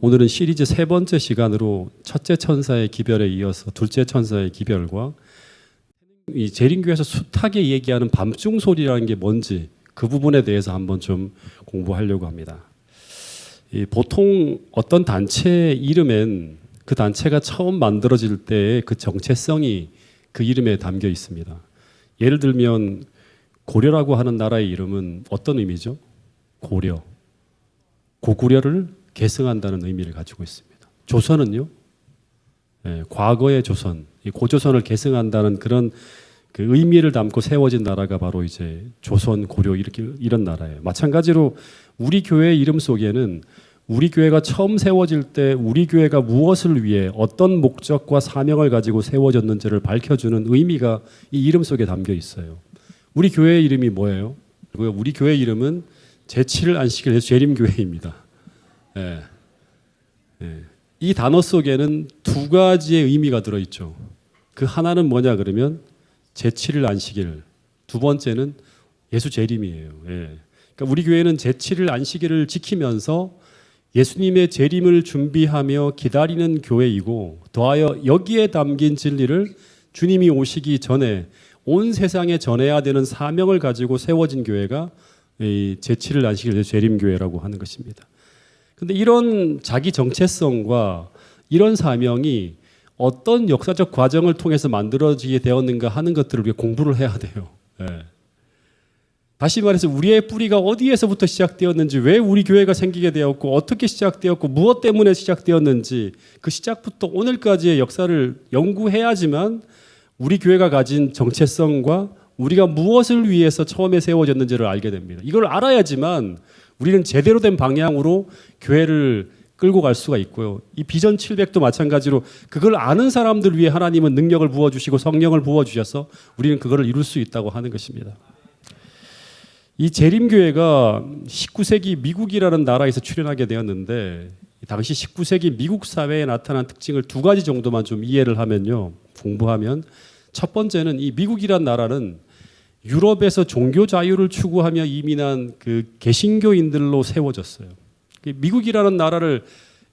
오늘은 시리즈 세 번째 시간으로 첫째 천사의 기별에 이어서 둘째 천사의 기별과 이 재림교에서 숱하게 얘기하는 밤중 소리라는 게 뭔지 그 부분에 대해서 한번 좀 공부하려고 합니다. 보통 어떤 단체의 이름엔 그 단체가 처음 만들어질 때의 그 정체성이 그 이름에 담겨 있습니다. 예를 들면 고려라고 하는 나라의 이름은 어떤 의미죠? 고려. 고구려를 계승한다는 의미를 가지고 있습니다. 조선은요, 과거의 조선, 고조선을 계승한다는 그런 그 의미를 담고 세워진 나라가 바로 이제 조선, 고려 이런 나라예요. 마찬가지로 우리 교회의 이름 속에는 우리 교회가 처음 세워질 때 우리 교회가 무엇을 위해 어떤 목적과 사명을 가지고 세워졌는지를 밝혀주는 의미가 이 이름 속에 담겨 있어요. 우리 교회의 이름이 뭐예요? 우리 교회의 이름은 제7일 안식일 예수 재림교회입니다. 이 단어 속에는 두 가지의 의미가 들어있죠. 그 하나는 뭐냐 그러면 제7일 안식일, 두 번째는 예수 재림이에요. 그러니까 우리 교회는 제7일 안식일을 지키면서 예수님의 재림을 준비하며 기다리는 교회이고, 더하여 여기에 담긴 진리를 주님이 오시기 전에 온 세상에 전해야 되는 사명을 가지고 세워진 교회가 이 제7일 안식일 예수 재림교회라고 하는 것입니다. 근데 이런 자기 정체성과 이런 사명이 어떤 역사적 과정을 통해서 만들어지게 되었는가 하는 것들을 우리가 공부를 해야 돼요. 다시 말해서 우리의 뿌리가 어디에서부터 시작되었는지, 왜 우리 교회가 생기게 되었고, 어떻게 시작되었고, 무엇 때문에 시작되었는지 그 시작부터 오늘까지의 역사를 연구해야지만 우리 교회가 가진 정체성과 우리가 무엇을 위해서 처음에 세워졌는지를 알게 됩니다. 이걸 알아야지만 우리는 제대로 된 방향으로 교회를 끌고 갈 수가 있고요. 이 비전 700도 마찬가지로 그걸 아는 사람들 위해 하나님은 능력을 부어주시고 성령을 부어주셔서 우리는 그걸 이룰 수 있다고 하는 것입니다. 이 재림교회가 19세기 미국이라는 나라에서 출현하게 되었는데, 당시 19세기 미국 사회에 나타난 특징을 두 가지 정도만 좀 이해를 하면요, 공부하면, 첫 번째는 이 미국이란 나라는 유럽에서 종교 자유를 추구하며 이민한 그 개신교인들로 세워졌어요. 미국이라는 나라를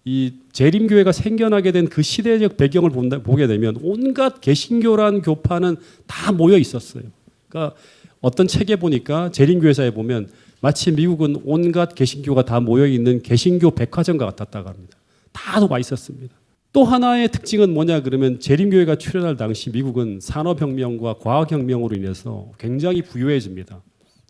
이 재림교회가 생겨나게 된 그 시대적 배경을 보게 되면 온갖 개신교란 교파는 다 모여 있었어요. 그러니까 어떤 책에 보니까 재림교회사에 보면 마치 미국은 온갖 개신교가 다 모여 있는 개신교 백화점과 같았다고 합니다. 다 와 있었습니다. 또 하나의 특징은 뭐냐 그러면 재림교회가 출현할 당시 미국은 산업혁명과 과학혁명으로 인해서 굉장히 부유해집니다.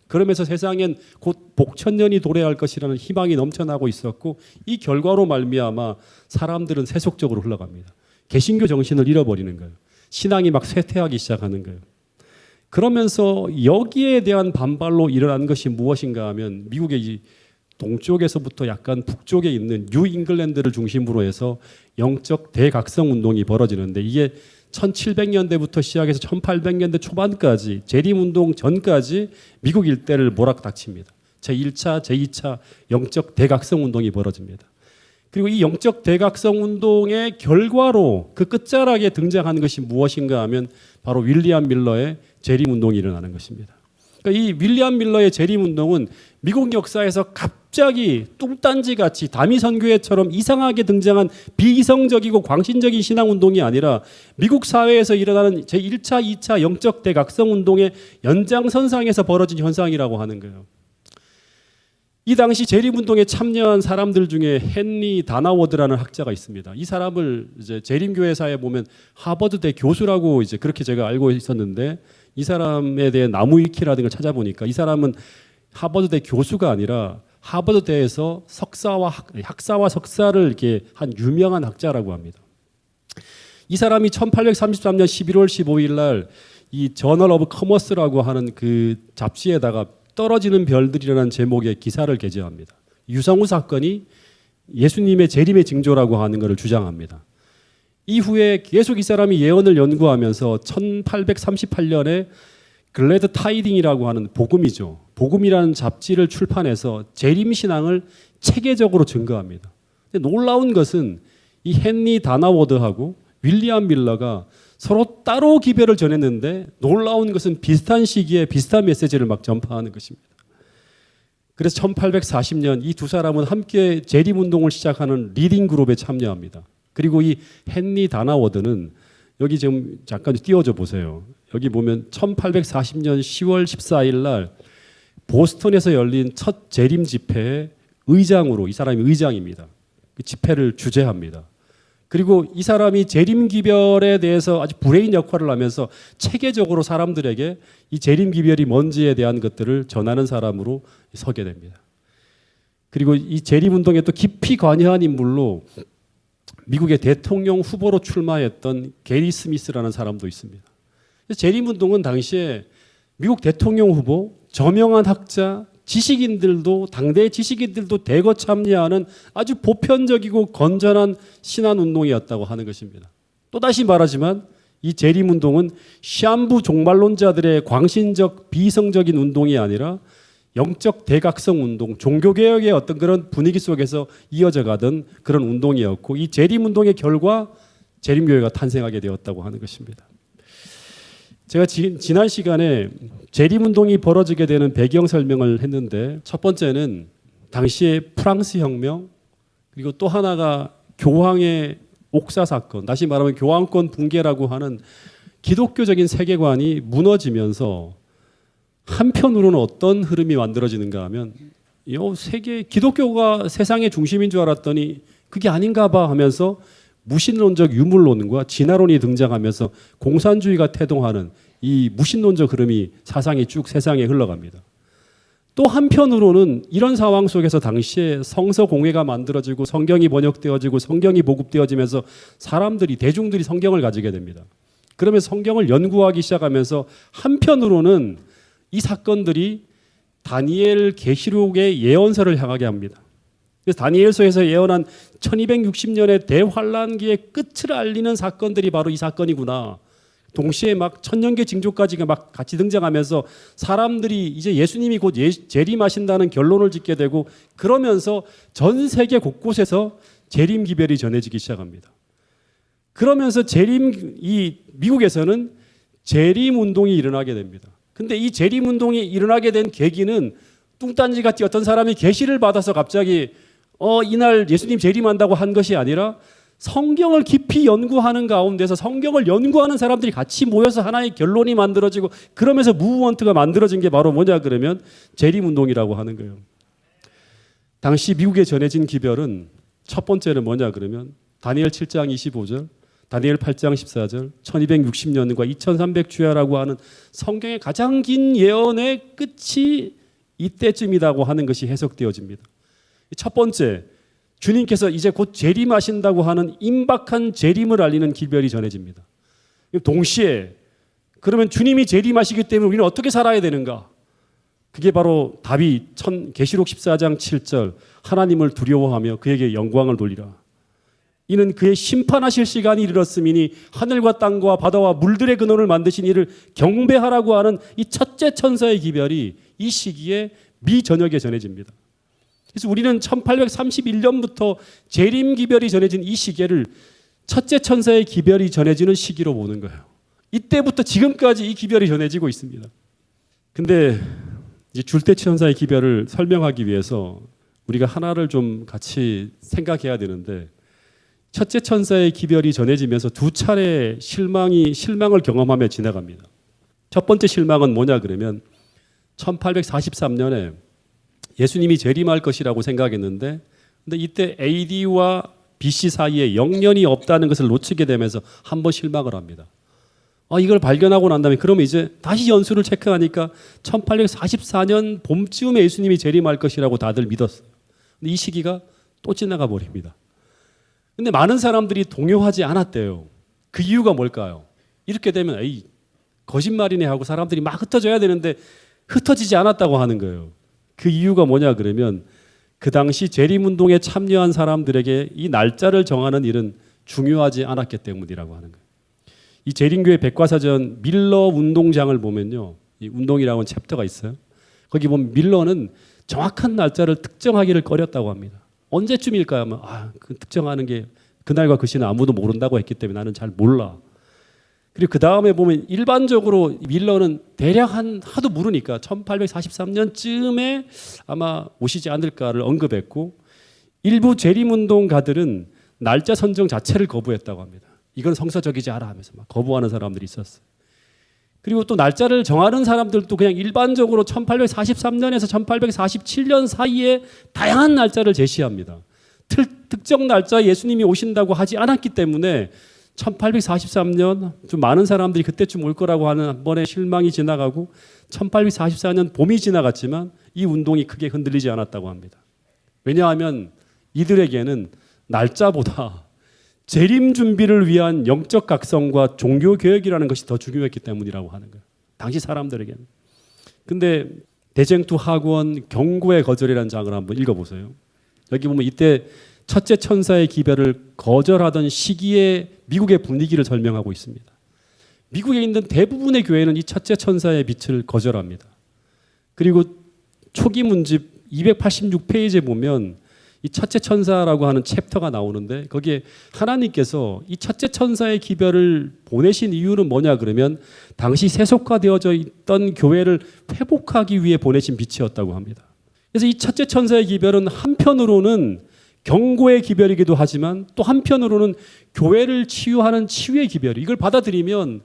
그러면서 세상엔 곧 복천년이 도래할 것이라는 희망이 넘쳐나고 있었고, 이 결과로 말미암아 사람들은 세속적으로 흘러갑니다. 개신교 정신을 잃어버리는 거예요. 신앙이 막 쇠퇴하기 시작하는 거예요. 그러면서 여기에 대한 반발로 일어난 것이 무엇인가 하면 미국의 이 동쪽에서부터 약간 북쪽에 있는 뉴 잉글랜드를 중심으로 해서 영적 대각성 운동이 벌어지는데, 이게 1700년대부터 시작해서 1800년대 초반까지, 재림운동 전까지 미국 일대를 몰아닥칩니다. 제1차, 제2차 영적 대각성 운동이 벌어집니다. 그리고 이 영적 대각성 운동의 결과로 그 끝자락에 등장하는 것이 무엇인가 하면 바로 윌리엄 밀러의 재림운동이 일어나는 것입니다. 그러니까 이 윌리엄 밀러의 재림운동은 미국 역사에서 갑자기 뚱딴지같이 다미선교회처럼 이상하게 등장한 비이성적이고 광신적인 신앙운동이 아니라 미국 사회에서 일어나는 제1차, 2차 영적 대각성 운동의 연장선상에서 벌어진 현상이라고 하는 거예요. 이 당시 재림운동에 참여한 사람들 중에 헨리 다나워드라는 학자가 있습니다. 이 사람을 이제 재림교회사에 보면 하버드대 교수라고 이제 그렇게 제가 알고 있었는데, 이 사람에 대해 나무위키라든가 찾아보니까 이 사람은 하버드대 교수가 아니라 하버드대에서 학사와 석사를 이렇게 한 유명한 학자라고 합니다. 이 사람이 1833년 11월 15일 날 이 저널 오브 커머스라고 하는 그 잡지에다가 떨어지는 별들이라는 제목의 기사를 게재합니다. 유성우 사건이 예수님의 재림의 징조라고 하는 것을 주장합니다. 이후에 계속 이 사람이 예언을 연구하면서 1838년에 글래드 타이딩이라고 하는 복음이죠. 복음이라는 잡지를 출판해서 재림신앙을 체계적으로 증거합니다. 근데 놀라운 것은 이 헨리 다나워드하고 윌리엄 밀러가 서로 따로 기별을 전했는데 놀라운 것은 비슷한 시기에 비슷한 메시지를 막 전파하는 것입니다. 그래서 1840년 이 두 사람은 함께 재림운동을 시작하는 리딩 그룹에 참여합니다. 그리고 이 헨리 다나워드는 여기 지금 잠깐 띄워줘 보세요. 여기 보면 1840년 10월 14일 날 보스턴에서 열린 첫 재림 집회의 의장으로, 이 사람이 의장입니다. 그 집회를 주재합니다. 그리고 이 사람이 재림기별에 대해서 아주 브레인 역할을 하면서 체계적으로 사람들에게 이 재림기별이 뭔지에 대한 것들을 전하는 사람으로 서게 됩니다. 그리고 이 재림운동에 또 깊이 관여한 인물로 미국의 대통령 후보로 출마했던 게리 스미스라는 사람도 있습니다. 재림운동은 당시에 미국 대통령 후보, 저명한 학자, 지식인들도, 당대 지식인들도 대거 참여하는 아주 보편적이고 건전한 신안운동이었다고 하는 것입니다. 또다시 말하지만 이 재림운동은 시한부 종말론자들의 광신적 비성적인 운동이 아니라 영적 대각성 운동, 종교개혁의 어떤 그런 분위기 속에서 이어져 가던 그런 운동이었고, 이 재림운동의 결과 재림교회가 탄생하게 되었다고 하는 것입니다. 제가 지난 시간에 재림운동이 벌어지게 되는 배경 설명을 했는데, 첫 번째는 당시의 프랑스 혁명, 그리고 또 하나가 교황의 옥사 사건, 다시 말하면 교황권 붕괴라고 하는 기독교적인 세계관이 무너지면서 한편으로는 어떤 흐름이 만들어지는가 하면, 세계 기독교가 세상의 중심인 줄 알았더니 그게 아닌가 봐 하면서 무신론적 유물론과 진화론이 등장하면서 공산주의가 태동하는 이 무신론적 흐름이 사상이 쭉 세상에 흘러갑니다. 또 한편으로는 이런 상황 속에서 당시에 성서 공회가 만들어지고 성경이 번역되어지고 성경이 보급되어지면서 사람들이, 대중들이 성경을 가지게 됩니다. 그러면 성경을 연구하기 시작하면서 한편으로는 이 사건들이 다니엘 계시록의 예언서를 향하게 합니다. 그래서 다니엘서에서 예언한 1260년의 대환란기의 끝을 알리는 사건들이 바로 이 사건이구나. 동시에 막 천년계 징조까지 막 같이 등장하면서 사람들이 이제 예수님이 곧 재림하신다는 결론을 짓게 되고, 그러면서 전 세계 곳곳에서 재림 기별이 전해지기 시작합니다. 그러면서 이 미국에서는 재림 운동이 일어나게 됩니다. 근데 이 재림 운동이 일어나게 된 계기는 뚱딴지 같이 어떤 사람이 계시를 받아서 갑자기 이날 예수님 재림한다고 한 것이 아니라, 성경을 깊이 연구하는 가운데서 성경을 연구하는 사람들이 같이 모여서 하나의 결론이 만들어지고, 그러면서 무브먼트가 만들어진 게 바로 뭐냐 그러면 재림운동이라고 하는 거예요. 당시 미국에 전해진 기별은 첫 번째는 뭐냐 그러면 다니엘 7장 25절, 다니엘 8장 14절, 1260년과 2300주야라고 하는 성경의 가장 긴 예언의 끝이 이때쯤이라고 하는 것이 해석되어집니다. 첫 번째, 주님께서 이제 곧 재림하신다고 하는 임박한 재림을 알리는 기별이 전해집니다. 동시에 그러면 주님이 재림하시기 때문에 우리는 어떻게 살아야 되는가? 그게 바로 답이 계시록 14장 7절, 하나님을 두려워하며 그에게 영광을 돌리라. 이는 그의 심판하실 시간이 이르렀음이니 하늘과 땅과 바다와 물들의 근원을 만드신 이를 경배하라고 하는 이 첫째 천사의 기별이 이 시기에 미전역에 전해집니다. 그래서 우리는 1831년부터 재림 기별이 전해진 이 시기를 첫째 천사의 기별이 전해지는 시기로 보는 거예요. 이때부터 지금까지 이 기별이 전해지고 있습니다. 근데 이제 줄대 천사의 기별을 설명하기 위해서 우리가 하나를 좀 같이 생각해야 되는데, 첫째 천사의 기별이 전해지면서 두 차례 실망을 경험하며 지나갑니다. 첫 번째 실망은 뭐냐 그러면 1843년에 예수님이 재림할 것이라고 생각했는데, 근데 이때 AD와 BC 사이에 0년이 없다는 것을 놓치게 되면서 한 번 실망을 합니다. 이걸 발견하고 난 다음에 그러면 이제 다시 연수를 체크하니까 1844년 봄쯤에 예수님이 재림할 것이라고 다들 믿었어요. 근데 이 시기가 또 지나가 버립니다. 근데 많은 사람들이 동요하지 않았대요. 그 이유가 뭘까요? 이렇게 되면 거짓말이네 하고 사람들이 막 흩어져야 되는데 흩어지지 않았다고 하는 거예요. 그 이유가 뭐냐 그러면 그 당시 재림운동에 참여한 사람들에게 이 날짜를 정하는 일은 중요하지 않았기 때문이라고 하는 거예요. 이 재림교회 백과사전 밀러 운동장을 보면요, 이 운동이라고 하는 챕터가 있어요. 거기 보면 밀러는 정확한 날짜를 특정하기를 꺼렸다고 합니다. 언제쯤일까요? 하면 그 특정하는 게 그날과 그 시는 아무도 모른다고 했기 때문에 나는 잘 몰라. 그리고 그 다음에 보면 일반적으로 밀러는 대략 하도 모르니까 1843년쯤에 아마 오시지 않을까를 언급했고, 일부 재림운동가들은 날짜 선정 자체를 거부했다고 합니다. 이건 성서적이지 않아 하면서 막 거부하는 사람들이 있었어요. 그리고 또 날짜를 정하는 사람들도 그냥 일반적으로 1843년에서 1847년 사이에 다양한 날짜를 제시합니다. 특정 날짜 예수님이 오신다고 하지 않았기 때문에 1843년 좀 많은 사람들이 그때쯤 올 거라고 하는 한 번의 실망이 지나가고 1844년 봄이 지나갔지만 이 운동이 크게 흔들리지 않았다고 합니다. 왜냐하면 이들에게는 날짜보다 재림 준비를 위한 영적 각성과 종교 개혁이라는 것이 더 중요했기 때문이라고 하는 거예요. 당시 사람들에게는. 근데 대쟁투 학원 경고의 거절이라는 장을 한번 읽어보세요. 여기 보면 이때 첫째 천사의 기별을 거절하던 시기의 미국의 분위기를 설명하고 있습니다. 미국에 있는 대부분의 교회는 이 첫째 천사의 빛을 거절합니다. 그리고 초기 문집 286페이지에 보면 이 첫째 천사라고 하는 챕터가 나오는데 거기에 하나님께서 이 첫째 천사의 기별을 보내신 이유는 뭐냐 그러면 당시 세속화되어져 있던 교회를 회복하기 위해 보내신 빛이었다고 합니다. 그래서 이 첫째 천사의 기별은 한편으로는 경고의 기별이기도 하지만 또 한편으로는 교회를 치유하는 치유의 기별, 이걸 받아들이면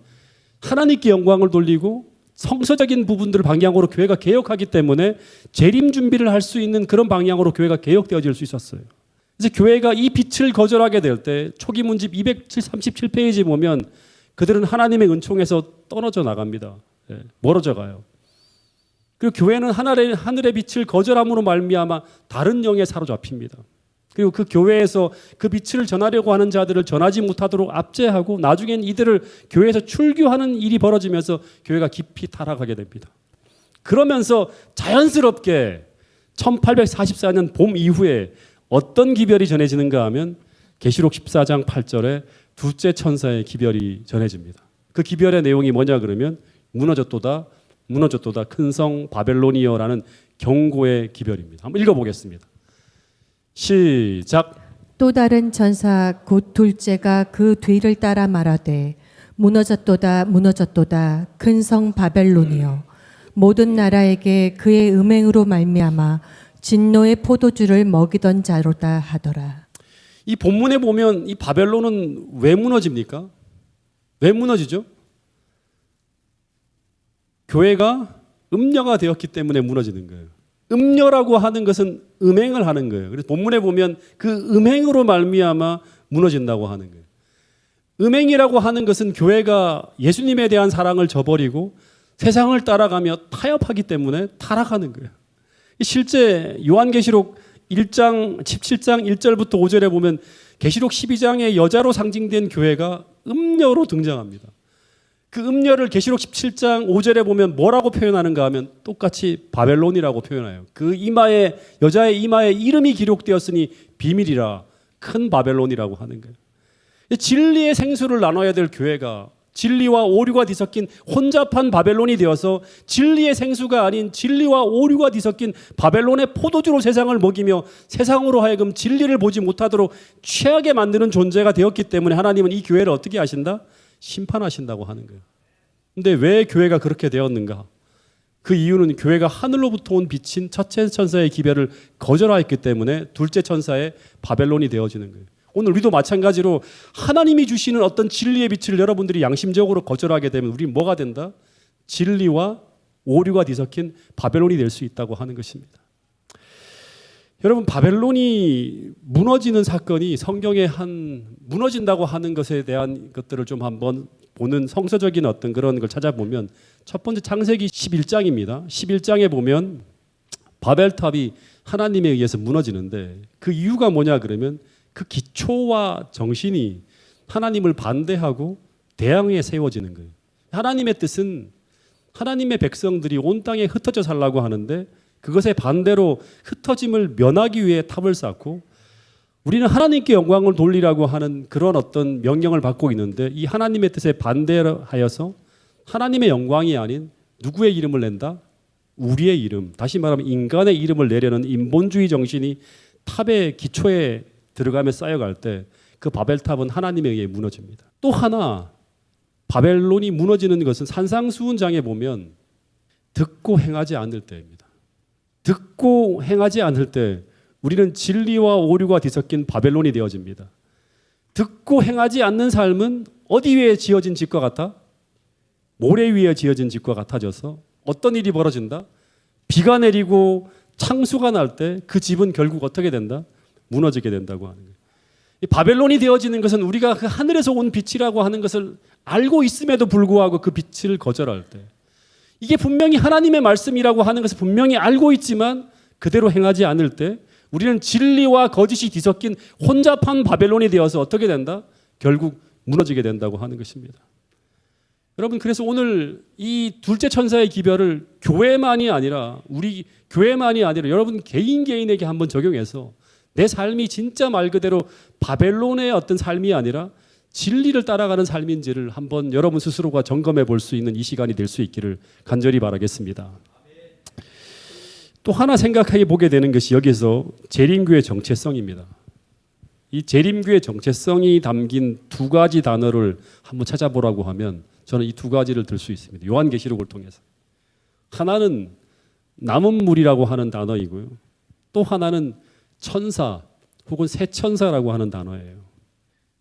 하나님께 영광을 돌리고 성서적인 부분들을 방향으로 교회가 개혁하기 때문에 재림 준비를 할 수 있는 그런 방향으로 교회가 개혁되어질 수 있었어요. 그래서 교회가 이 빛을 거절하게 될 때 초기 문집 237페이지 보면 그들은 하나님의 은총에서 떨어져 나갑니다. 멀어져 가요. 그리고 교회는 하늘의 빛을 거절함으로 말미암아 다른 영에 사로잡힙니다. 그리고 그 교회에서 그 빛을 전하려고 하는 자들을 전하지 못하도록 압제하고 나중엔 이들을 교회에서 출교하는 일이 벌어지면서 교회가 깊이 타락하게 됩니다. 그러면서 자연스럽게 1844년 봄 이후에 어떤 기별이 전해지는가 하면 계시록 14장 8절에 둘째 천사의 기별이 전해집니다. 그 기별의 내용이 뭐냐 그러면 무너졌도다 큰 성 바벨로니여라는 경고의 기별입니다. 한번 읽어보겠습니다. 시작. 또 다른 천사 곧 둘째가 그 뒤를 따라 말하되 무너졌도다 큰 성 바벨론이여 모든 나라에게 그의 음행으로 말미암아 진노의 포도주를 먹이던 자로다 하더라. 이 본문에 보면 이 바벨론은 왜 무너집니까? 왜 무너지죠? 교회가 음녀가 되었기 때문에 무너지는 거예요. 음녀라고 하는 것은 음행을 하는 거예요. 그래서 본문에 보면 그 음행으로 말미암아 무너진다고 하는 거예요. 음행이라고 하는 것은 교회가 예수님에 대한 사랑을 저버리고 세상을 따라가며 타협하기 때문에 타락하는 거예요. 실제 요한계시록 1장 17장 1절부터 5절에 보면 계시록 12장의 여자로 상징된 교회가 음녀로 등장합니다. 그 음녀를 계시록 17장 5절에 보면 뭐라고 표현하는가 하면 똑같이 바벨론이라고 표현해요. 그 이마에 여자의 이마에 이름이 기록되었으니 비밀이라 큰 바벨론이라고 하는 거예요. 진리의 생수를 나눠야 될 교회가 진리와 오류가 뒤섞인 혼잡한 바벨론이 되어서 진리의 생수가 아닌 진리와 오류가 뒤섞인 바벨론의 포도주로 세상을 먹이며 세상으로 하여금 진리를 보지 못하도록 취하게 만드는 존재가 되었기 때문에 하나님은 이 교회를 어떻게 하신다? 심판하신다고 하는 거예요. 근데 왜 교회가 그렇게 되었는가? 그 이유는 교회가 하늘로부터 온 빛인 첫째 천사의 기별을 거절하였기 때문에 둘째 천사의 바벨론이 되어지는 거예요. 오늘 우리도 마찬가지로 하나님이 주시는 어떤 진리의 빛을 여러분들이 양심적으로 거절하게 되면 우리는 뭐가 된다? 진리와 오류가 뒤섞인 바벨론이 될 수 있다고 하는 것입니다. 여러분, 바벨론이 무너지는 사건이 성경에 무너진다고 하는 것에 대한 것들을 좀 한번 보는 성서적인 어떤 그런 걸 찾아보면 첫 번째 창세기 11장입니다. 11장에 보면 바벨탑이 하나님에 의해서 무너지는데 그 이유가 뭐냐 그러면 그 기초와 정신이 하나님을 반대하고 대항해 세워지는 거예요. 하나님의 뜻은 하나님의 백성들이 온 땅에 흩어져 살라고 하는데 그것에 반대로 흩어짐을 면하기 위해 탑을 쌓고 우리는 하나님께 영광을 돌리라고 하는 그런 어떤 명령을 받고 있는데 이 하나님의 뜻에 반대하여서 하나님의 영광이 아닌 누구의 이름을 낸다? 우리의 이름, 다시 말하면 인간의 이름을 내려는 인본주의 정신이 탑의 기초에 들어가며 쌓여갈 때 그 바벨탑은 하나님에 의해 무너집니다. 또 하나 바벨론이 무너지는 것은 산상수훈장에 보면 듣고 행하지 않을 때입니다. 듣고 행하지 않을 때 우리는 진리와 오류가 뒤섞인 바벨론이 되어집니다. 듣고 행하지 않는 삶은 어디 위에 지어진 집과 같아? 모래 위에 지어진 집과 같아져서 어떤 일이 벌어진다? 비가 내리고 창수가 날 때 그 집은 결국 어떻게 된다? 무너지게 된다고 하는 거예요. 이 바벨론이 되어지는 것은 우리가 그 하늘에서 온 빛이라고 하는 것을 알고 있음에도 불구하고 그 빛을 거절할 때, 이게 분명히 하나님의 말씀이라고 하는 것을 분명히 알고 있지만 그대로 행하지 않을 때 우리는 진리와 거짓이 뒤섞인 혼잡한 바벨론이 되어서 어떻게 된다? 결국 무너지게 된다고 하는 것입니다. 여러분, 그래서 오늘 이 둘째 천사의 기별을 교회만이 아니라 우리 교회만이 아니라 여러분 개인에게 한번 적용해서 내 삶이 진짜 말 그대로 바벨론의 어떤 삶이 아니라 진리를 따라가는 삶인지를 한번 여러분 스스로가 점검해 볼 수 있는 이 시간이 될 수 있기를 간절히 바라겠습니다. 또 하나 생각해 보게 되는 것이 여기서 재림교의 정체성입니다. 이 재림교의 정체성이 담긴 두 가지 단어를 한번 찾아보라고 하면 저는 이 두 가지를 들 수 있습니다. 요한계시록을 통해서. 하나는 남은 물이라고 하는 단어이고요. 또 하나는 천사 혹은 새 천사라고 하는 단어예요.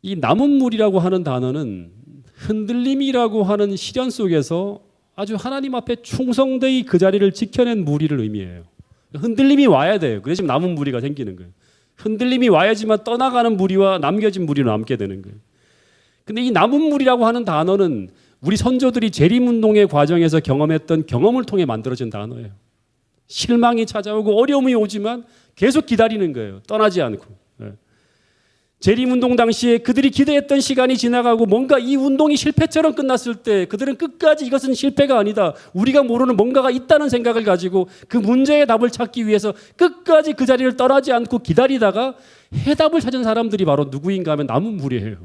이 남은 물이라고 하는 단어는 흔들림이라고 하는 시련 속에서 아주 하나님 앞에 충성되이 그 자리를 지켜낸 무리를 의미해요. 흔들림이 와야 돼요. 그래서 지금 남은 무리가 생기는 거예요. 흔들림이 와야지만 떠나가는 무리와 남겨진 무리로 남게 되는 거예요. 근데 이 남은 무리라고 하는 단어는 우리 선조들이 재림운동의 과정에서 경험했던 경험을 통해 만들어진 단어예요. 실망이 찾아오고 어려움이 오지만 계속 기다리는 거예요. 떠나지 않고. 재림운동 당시에 그들이 기대했던 시간이 지나가고 뭔가 이 운동이 실패처럼 끝났을 때 그들은 끝까지 이것은 실패가 아니다. 우리가 모르는 뭔가가 있다는 생각을 가지고 그 문제의 답을 찾기 위해서 끝까지 그 자리를 떠나지 않고 기다리다가 해답을 찾은 사람들이 바로 누구인가 하면 남은 무리예요.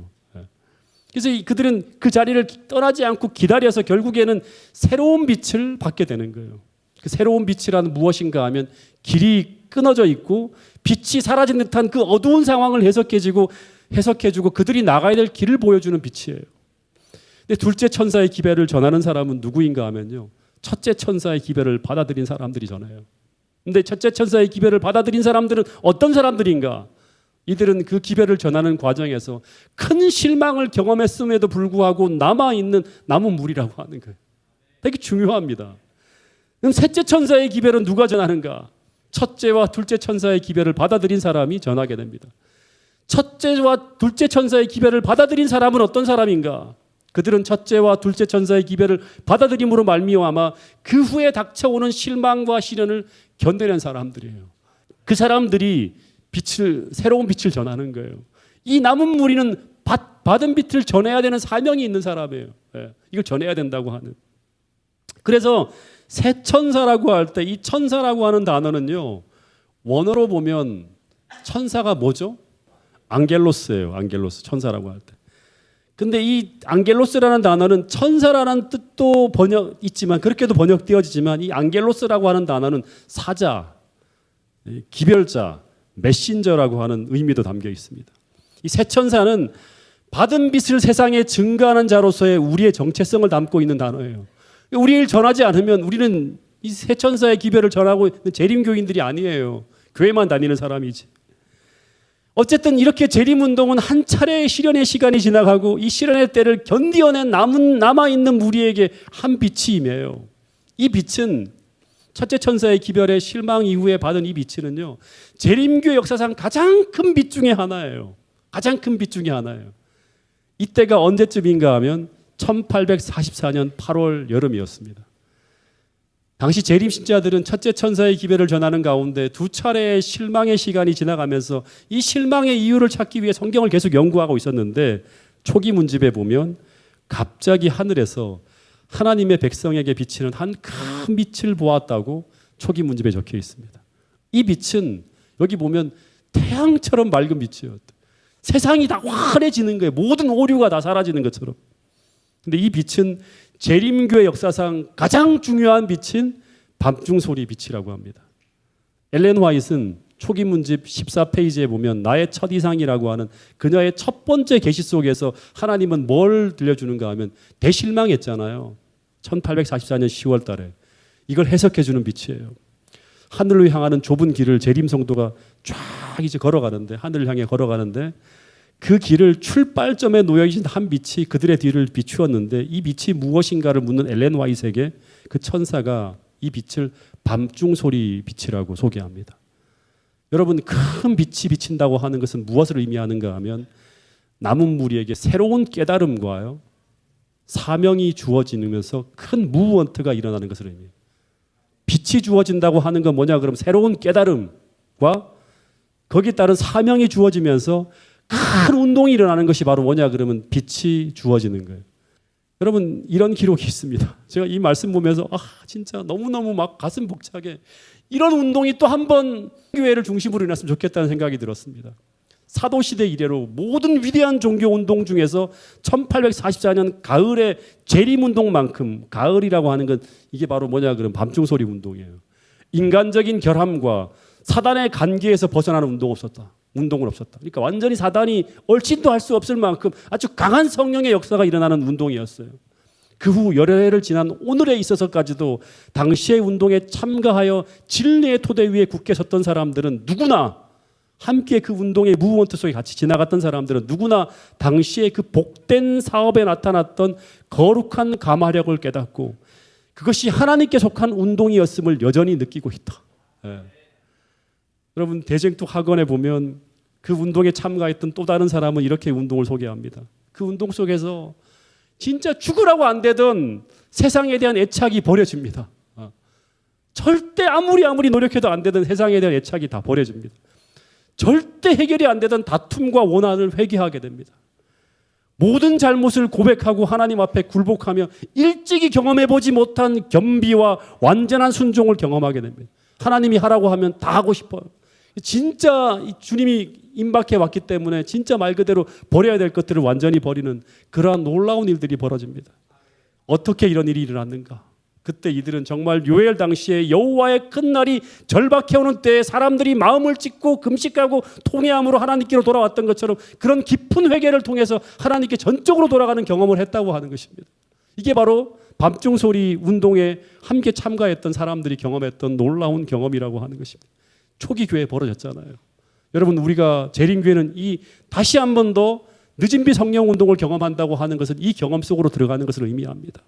그래서 그들은 그 자리를 떠나지 않고 기다려서 결국에는 새로운 빛을 받게 되는 거예요. 그 새로운 빛이란 무엇인가 하면 길이 끊어져 있고 빛이 사라진 듯한 그 어두운 상황을 해석해주고 그들이 나가야 될 길을 보여주는 빛이에요. 근데 둘째 천사의 기별을 전하는 사람은 누구인가 하면요, 첫째 천사의 기별을 받아들인 사람들이 전해요. 근데 첫째 천사의 기별을 받아들인 사람들은 어떤 사람들인가? 이들은 그 기별을 전하는 과정에서 큰 실망을 경험했음에도 불구하고 남아있는 남은 물이라고 하는 거예요. 되게 중요합니다. 그럼 셋째 천사의 기별은 누가 전하는가? 첫째와 둘째 천사의 기별을 받아들인 사람이 전하게 됩니다. 첫째와 둘째 천사의 기별을 받아들인 사람은 어떤 사람인가? 그들은 첫째와 둘째 천사의 기별을 받아들임으로 말미암아 그 후에 닥쳐오는 실망과 시련을 견뎌낸 사람들이에요. 그 사람들이 새로운 빛을 전하는 거예요. 이 남은 무리는 받은 빛을 전해야 되는 사명이 있는 사람이에요. 이걸 전해야 된다고 하는. 그래서 새 천사라고 할 때 이 천사라고 하는 단어는요, 원어로 보면 천사가 뭐죠? 앙겔로스예요. 앙겔로스, 천사라고 할 때. 근데 이 앙겔로스라는 단어는 천사라는 뜻도 있지만 그렇게도 번역되어지지만 이 앙겔로스라고 하는 단어는 사자, 기별자, 메신저라고 하는 의미도 담겨 있습니다. 이 새 천사는 받은 빛을 세상에 증거하는 자로서의 우리의 정체성을 담고 있는 단어예요. 우리를 전하지 않으면 우리는 이 새 천사의 기별을 전하고 있는 재림교인들이 아니에요. 교회만 다니는 사람이지. 어쨌든 이렇게 재림운동은 한 차례의 시련의 시간이 지나가고 이 시련의 때를 견디어낸 남아있는 무리에게 한 빛이 임해요. 이 빛은 첫째 천사의 기별의 실망 이후에 받은 이 빛은요, 재림교 역사상 가장 큰 빛 중에 하나예요. 가장 큰 빛 중에 하나예요. 이때가 언제쯤인가 하면 1844년 8월 여름이었습니다. 당시 재림 신자들은 첫째 천사의 기별을 전하는 가운데 두 차례의 실망의 시간이 지나가면서 이 실망의 이유를 찾기 위해 성경을 계속 연구하고 있었는데 초기 문집에 보면 갑자기 하늘에서 하나님의 백성에게 비치는 한 큰 빛을 보았다고 초기 문집에 적혀 있습니다. 이 빛은 여기 보면 태양처럼 맑은 빛이에요. 세상이 다 환해지는 거예요. 모든 오류가 다 사라지는 것처럼. 근데 이 빛은 재림교의 역사상 가장 중요한 빛인 밤중 소리 빛이라고 합니다. 엘렌 화이트는 초기 문집 14페이지에 보면 나의 첫 이상이라고 하는 그녀의 첫 번째 계시 속에서 하나님은 뭘 들려주는가 하면 대실망했잖아요. 1844년 10월 달에. 이걸 해석해 주는 빛이에요. 하늘로 향하는 좁은 길을 재림 성도가 쫙 이제 걸어가는데, 하늘을 향해 걸어가는데 그 길을 출발점에 놓여 있는 한 빛이 그들의 뒤를 비추었는데, 이 빛이 무엇인가를 묻는 엘렌 화이트에게 그 천사가 이 빛을 밤중 소리 빛이라고 소개합니다. 여러분, 큰 빛이 비친다고 하는 것은 무엇을 의미하는가 하면 남은 무리에게 새로운 깨달음과요, 사명이 주어지면서 큰 무브먼트가 일어나는 것을 의미해요. 빛이 주어진다고 하는 건 뭐냐 그러면 새로운 깨달음과 거기에 따른 사명이 주어지면서 큰 운동이 일어나는 것이 바로 뭐냐 그러면 빛이 주어지는 거예요. 여러분, 이런 기록이 있습니다. 제가 이 말씀 보면서 진짜 너무너무 막 가슴 벅차게 이런 운동이 또 한 번 교회를 중심으로 일어났으면 좋겠다는 생각이 들었습니다. 사도시대 이래로 모든 위대한 종교운동 중에서 1844년 가을의 재림운동만큼, 가을이라고 하는 건 이게 바로 뭐냐 그러면 밤중소리 운동이에요. 인간적인 결함과 사단의 관계에서 벗어나는 운동은 없었다. 그러니까 완전히 사단이 얼씬도 할 수 없을 만큼 아주 강한 성령의 역사가 일어나는 운동이었어요. 그 후 여러 해를 지난 오늘에 있어서까지도 당시의 운동에 참가하여 진리의 토대 위에 굳게 섰던 사람들은 누구나, 함께 그 운동의 무브먼트 속에 같이 지나갔던 사람들은 누구나 당시의 그 복된 사업에 나타났던 거룩한 감화력을 깨닫고 그것이 하나님께 속한 운동이었음을 여전히 느끼고 있다. 여러분, 대쟁투 학원에 보면 그 운동에 참가했던 또 다른 사람은 이렇게 운동을 소개합니다. 그 운동 속에서 진짜 죽으라고 안 되던 세상에 대한 애착이 버려집니다. 절대 아무리 노력해도 안 되던 세상에 대한 애착이 다 버려집니다. 절대 해결이 안 되던 다툼과 원한을 회개하게 됩니다. 모든 잘못을 고백하고 하나님 앞에 굴복하며 일찍이 경험해보지 못한 겸비와 완전한 순종을 경험하게 됩니다. 하나님이 하라고 하면 다 하고 싶어요. 진짜 주님이 임박해 왔기 때문에 진짜 말 그대로 버려야 될 것들을 완전히 버리는 그러한 놀라운 일들이 벌어집니다. 어떻게 이런 일이 일어났는가? 그때 이들은 정말 요엘 당시에 여호와의 큰 날이 절박해오는 때에 사람들이 마음을 찢고 금식하고 통회함으로 하나님께로 돌아왔던 것처럼 그런 깊은 회개를 통해서 하나님께 전적으로 돌아가는 경험을 했다고 하는 것입니다. 이게 바로 밤중소리 운동에 함께 참가했던 사람들이 경험했던 놀라운 경험이라고 하는 것입니다. 초기 교회에 벌어졌잖아요. 여러분, 우리가 재림교회는 이 다시 한 번 더 늦은비 성령 운동을 경험한다고 하는 것은 이 경험 속으로 들어가는 것을 의미합니다.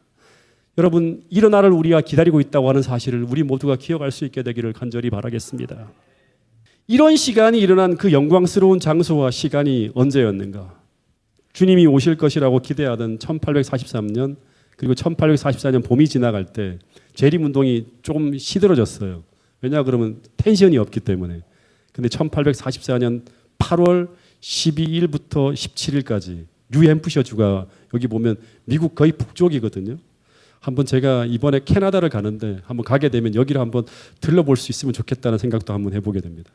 여러분, 이런 날을 우리가 기다리고 있다고 하는 사실을 우리 모두가 기억할 수 있게 되기를 간절히 바라겠습니다. 이런 시간이 일어난 그 영광스러운 장소와 시간이 언제였는가? 주님이 오실 것이라고 기대하던 1843년 그리고 1844년 봄이 지나갈 때 재림운동이 조금 시들어졌어요. 왜냐 그러면 텐션이 없기 때문에. 근데 1844년 8월 12일부터 17일까지 뉴햄프셔주가 여기 보면 미국 거의 북쪽이거든요. 한번 제가 이번에 캐나다를 가는데 한번 가게 되면 여기를 한번 들러볼 수 있으면 좋겠다는 생각도 한번 해보게 됩니다.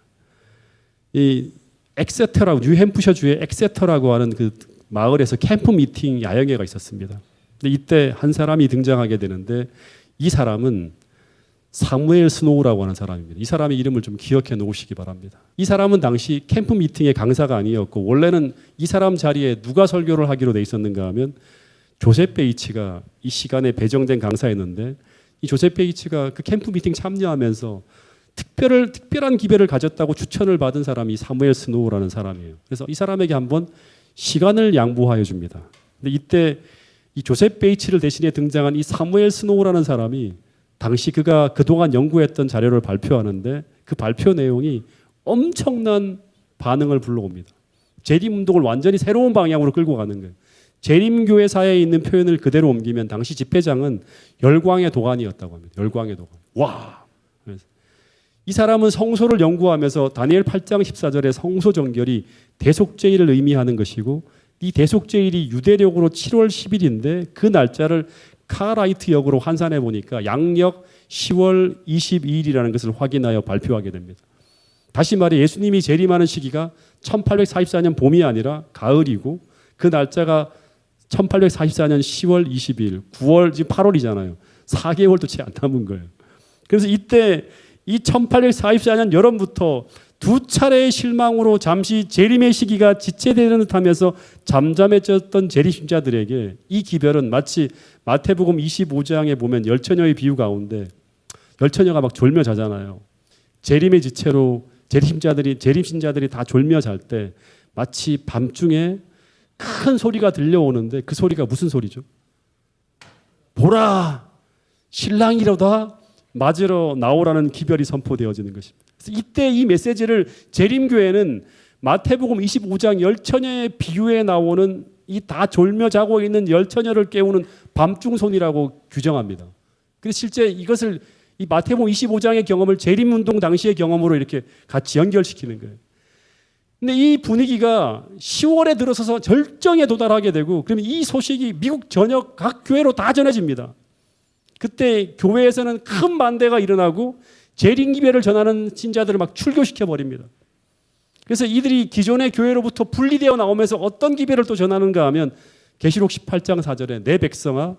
이 엑세터라고 뉴햄프셔주의 엑세터라고 하는 그 마을에서 캠프 미팅 야영회가 있었습니다. 근데 이때 한 사람이 등장하게 되는데 이 사람은 사무엘 스노우라고 하는 사람입니다. 이 사람의 이름을 좀 기억해 놓으시기 바랍니다. 이 사람은 당시 캠프 미팅의 강사가 아니었고 원래는 이 사람 자리에 누가 설교를 하기로 돼 있었는가 하면 조셉 베이츠가 이 시간에 배정된 강사였는데 이 조셉 베이츠가 그 캠프 미팅 참여하면서 특별한 기별을 가졌다고 추천을 받은 사람이 사무엘 스노우라는 사람이에요. 그래서 이 사람에게 한번 시간을 양보하여 줍니다. 근데 이때 이 조셉 베이츠를 대신해 등장한 이 사무엘 스노우라는 사람이 당시 그가 그동안 연구했던 자료를 발표하는데 그 발표 내용이 엄청난 반응을 불러옵니다. 재림운동을 완전히 새로운 방향으로 끌고 가는 거예요. 재림교회사에 있는 표현을 그대로 옮기면 당시 집회장은 열광의 도가니였다고 합니다. 열광의 도가니. 와! 이 사람은 성소를 연구하면서 다니엘 8장 14절의 성소정결이 대속죄일을 의미하는 것이고 이 대속죄일이 유대력으로 7월 10일인데 그 날짜를 카라이트 역으로 환산해 보니까 양력 10월 22일이라는 것을 확인하여 발표하게 됩니다. 다시 말해 예수님이 재림하는 시기가 1844년 봄이 아니라 가을이고 그 날짜가 1844년 10월 20일, 9월 지금 8월이잖아요. 4개월도 채 안 남은 거예요. 그래서 이때 이 1844년 여름부터 두 차례의 실망으로 잠시 재림의 시기가 지체되는 듯하면서 잠잠해졌던 재림신자들에게 이 기별은 마치 마태복음 25장에 보면 열처녀의 비유 가운데 열처녀가 막 졸며 자잖아요. 재림의 지체로 재림신자들이 다 졸며 잘 때 마치 밤중에 큰 소리가 들려오는데 그 소리가 무슨 소리죠? 보라, 신랑이로다 맞으러 나오라는 기별이 선포되어지는 것입니다. 그래서 이때 이 메시지를 재림교회는 마태복음 25장 열처녀의 비유에 나오는 이 다 졸며 자고 있는 열처녀를 깨우는 밤중손이라고 규정합니다. 그래서 실제 이것을 이 마태복음 25장의 경험을 재림운동 당시의 경험으로 이렇게 같이 연결시키는 거예요. 근데 이 분위기가 10월에 들어서서 절정에 도달하게 되고 그러면 이 소식이 미국 전역 각 교회로 다 전해집니다. 그때 교회에서는 큰 반대가 일어나고 재림기별을 전하는 신자들을 막 출교시켜 버립니다. 그래서 이들이 기존의 교회로부터 분리되어 나오면서 어떤 기별을 또 전하는가 하면 계시록 18장 4절에 내 백성아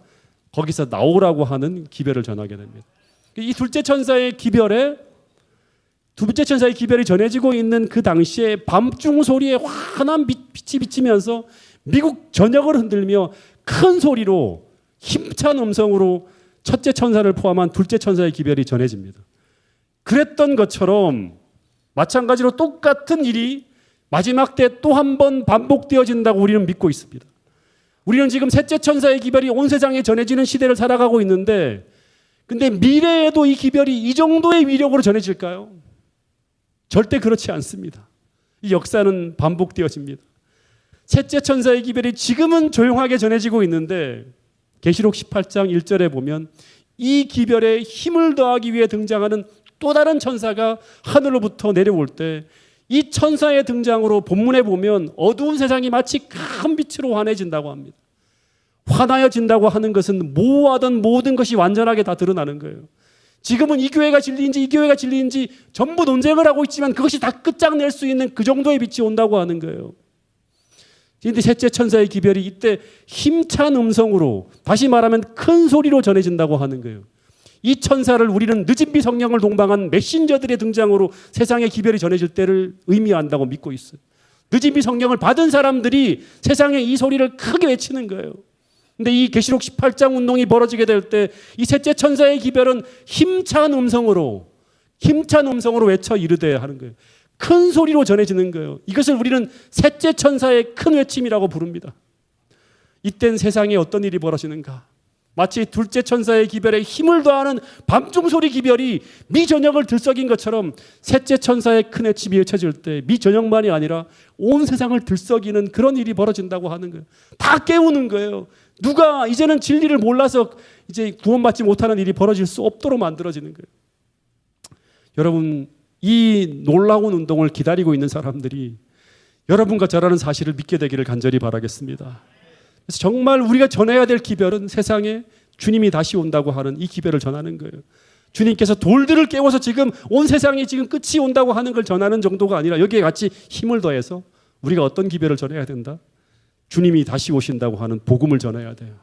거기서 나오라고 하는 기별을 전하게 됩니다. 이 둘째 천사의 기별이 전해지고 있는 그 당시에 밤중 소리에 환한 빛이 비치면서 미국 전역을 흔들며 큰 소리로 힘찬 음성으로 첫째 천사를 포함한 둘째 천사의 기별이 전해집니다. 그랬던 것처럼 마찬가지로 똑같은 일이 마지막 때 또 한 번 반복되어진다고 우리는 믿고 있습니다. 우리는 지금 셋째 천사의 기별이 온 세상에 전해지는 시대를 살아가고 있는데 근데 미래에도 이 기별이 이 정도의 위력으로 전해질까요? 절대 그렇지 않습니다. 이 역사는 반복되어집니다. 셋째 천사의 기별이 지금은 조용하게 전해지고 있는데 계시록 18장 1절에 보면 이 기별에 힘을 더하기 위해 등장하는 또 다른 천사가 하늘로부터 내려올 때 이 천사의 등장으로 본문에 보면 어두운 세상이 마치 큰 빛으로 환해진다고 합니다. 환하여진다고 하는 것은 모호하던 모든 것이 완전하게 다 드러나는 거예요. 지금은 이 교회가 진리인지 이 교회가 진리인지 전부 논쟁을 하고 있지만 그것이 다 끝장낼 수 있는 그 정도의 빛이 온다고 하는 거예요. 그런데 셋째 천사의 기별이 이때 힘찬 음성으로 다시 말하면 큰 소리로 전해진다고 하는 거예요. 이 천사를 우리는 늦은 비 성령을 동방한 메신저들의 등장으로 세상의 기별이 전해질 때를 의미한다고 믿고 있어요. 늦은 비 성령을 받은 사람들이 세상에 이 소리를 크게 외치는 거예요. 근데 이 계시록 18장 운동이 벌어지게 될 때 이 셋째 천사의 기별은 힘찬 음성으로 외쳐 이르되 하는 거예요. 큰 소리로 전해지는 거예요. 이것을 우리는 셋째 천사의 큰 외침이라고 부릅니다. 이땐 세상에 어떤 일이 벌어지는가? 마치 둘째 천사의 기별에 힘을 더하는 밤중 소리 기별이 미전역을 들썩인 것처럼 셋째 천사의 큰 외침이 외쳐질 때 미전역만이 아니라 온 세상을 들썩이는 그런 일이 벌어진다고 하는 거예요. 다 깨우는 거예요. 누가 이제는 진리를 몰라서 이제 구원받지 못하는 일이 벌어질 수 없도록 만들어지는 거예요. 여러분, 이 놀라운 운동을 기다리고 있는 사람들이 여러분과 저라는 사실을 믿게 되기를 간절히 바라겠습니다. 그래서 정말 우리가 전해야 될 기별은 세상에 주님이 다시 온다고 하는 이 기별을 전하는 거예요. 주님께서 돌들을 깨워서 지금 온 세상이 지금 끝이 온다고 하는 걸 전하는 정도가 아니라 여기에 같이 힘을 더해서 우리가 어떤 기별을 전해야 된다? 주님이 다시 오신다고 하는 복음을 전해야 돼요.